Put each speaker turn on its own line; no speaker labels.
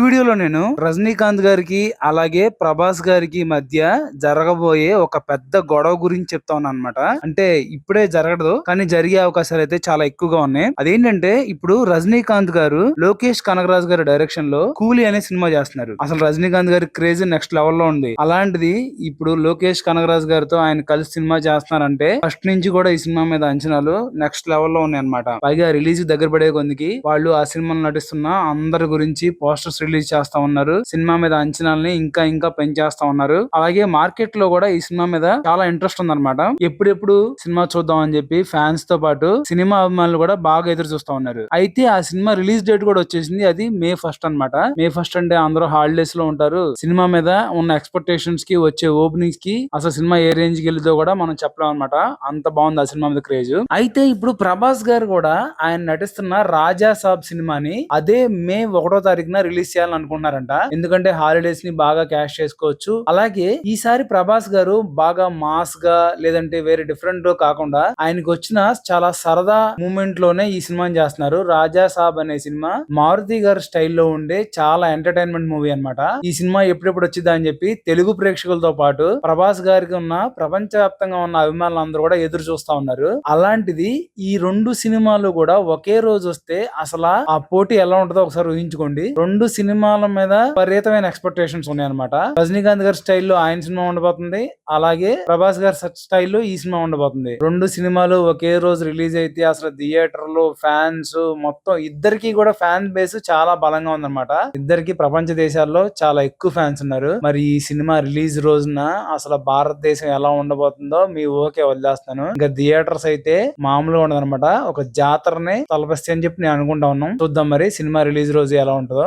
వీడియోలో నేను రజనీకాంత్ గారికి అలాగే ప్రభాస్ గారికి మధ్య జరగబోయే ఒక పెద్ద గొడవ గురించి చెప్తా ఉన్నాను అనమాట. అంటే ఇప్పుడే జరగదు కానీ జరిగే అవకాశాలు అయితే చాలా ఎక్కువగా ఉన్నాయి. అదేంటంటే ఇప్పుడు రజనీకాంత్ గారు లోకేష్ కనగరాజు గారి డైరెక్షన్ లో కూలీ అనే సినిమా చేస్తున్నారు. అసలు రజనీకాంత్ గారి క్రేజ్ నెక్స్ట్ లెవెల్ లో ఉంది. అలాంటిది ఇప్పుడు లోకేష్ కనగరాజు గారితో ఆయన కలిసి సినిమా చేస్తున్నారంటే ఫస్ట్ నుంచి కూడా ఈ సినిమా మీద అంచనాలు నెక్స్ట్ లెవెల్ లో ఉన్నాయి అనమాట. పైగా రిలీజ్ దగ్గర పడే కొందికి వాళ్ళు ఆ సినిమాలో నటిస్తున్న అందరి గురించి పోస్టర్స్ రిలీజ్ చేస్తా ఉన్నారు. సినిమా మీద అంచనాలని ఇంకా ఇంకా పెంచేస్తా ఉన్నారు. అలాగే మార్కెట్ లో కూడా ఈ సినిమా మీద చాలా ఇంట్రెస్ట్ ఉందన్నమాట. ఎప్పుడెప్పుడు సినిమా చూద్దాం అని చెప్పి ఫ్యాన్స్ తో పాటు సినిమా అభిమానులు కూడా బాగా ఎదురు చూస్తా ఉన్నారు. అయితే ఆ సినిమా రిలీజ్ డేట్ కూడా వచ్చేసింది. అది May 1st అన్నమాట. May 1st అంటే అందరూ హాలిడేస్ లో ఉంటారు. సినిమా మీద ఉన్న ఎక్స్పెక్టేషన్స్ కి వచ్చే ఓపెనింగ్స్ కి అసలు సినిమా ఏ రేంజ్ కి వెళ్ళిదో కూడా మనం చెప్పలేం అనమాట. అంత బాగుంది ఆ సినిమా మీద క్రేజ్. అయితే ఇప్పుడు ప్రభాస్ గారు కూడా ఆయన నటిస్తున్న రాజా సాబ్ సినిమాని అదే May 1వ తారీఖున రిలీజ్ చేయాలని అనుకుంటున్నారంట. ఎందుకంటే హాలిడేస్ ని బాగా క్యాష్ చేసుకోవచ్చు. అలాగే ఈసారి ప్రభాస్ గారు బాగా మాస్ గా లేదంటే వేరే డిఫరెంట్ కాకుండా ఆయనకు వచ్చిన చాలా సరదా మూమెంట్ లోనే ఈ సినిమాని చేస్తున్నారు. రాజా సాబ్ అనే సినిమా మారుతి గారి స్టైల్లో ఉండే చాలా ఎంటర్టైన్మెంట్ మూవీ అన్నమాట. ఈ సినిమా ఎప్పుడెప్పుడు వచ్చిందా అని చెప్పి తెలుగు ప్రేక్షకులతో పాటు ప్రభాస్ గారికి ఉన్న ప్రపంచవ్యాప్తంగా ఉన్న అభిమానులందరూ కూడా ఎదురు చూస్తా ఉన్నారు. అలాంటిది ఈ రెండు సినిమాలు కూడా ఒకే రోజు వస్తే అసలు ఆ పోటీ ఎలా ఉంటుందో ఒకసారి ఊహించుకోండి. రెండు సినిమాల మీద విపరీతమైన ఎక్స్పెక్టేషన్స్ ఉన్నాయన్నమాట. రజనీకాంత్ గారి స్టైల్లో ఆయన సినిమా ఉండబోతుంది. అలాగే ప్రభాస్ గారి స్టైల్లో ఈ సినిమా ఉండబోతుంది. రెండు సినిమాలు ఒకే రోజు రిలీజ్ అయితే అసలు థియేటర్లు ఫ్యాన్స్ మొత్తం ఇద్దరికి కూడా ఫ్యాన్ బేస్ చాలా బలంగా ఉందన్నమాట. ఇద్దరికి ప్రపంచ దేశాల్లో చాలా ఎక్కువ ఫ్యాన్స్ ఉన్నారు. మరి ఈ సినిమా రిలీజ్ రోజున అసలు భారతదేశం ఎలా ఉండబోతుందో మీ ఓకే వదిలేస్తాను. ఇంకా థియేటర్స్ అయితే మామూలుగా ఉండదన్నమాట. ఒక జాతరని తలపిస్తే అని చెప్పి నేను అనుకుంటా ఉన్నాం. చూద్దాం మరి సినిమా రిలీజ్ రోజు ఎలా ఉంటుందో.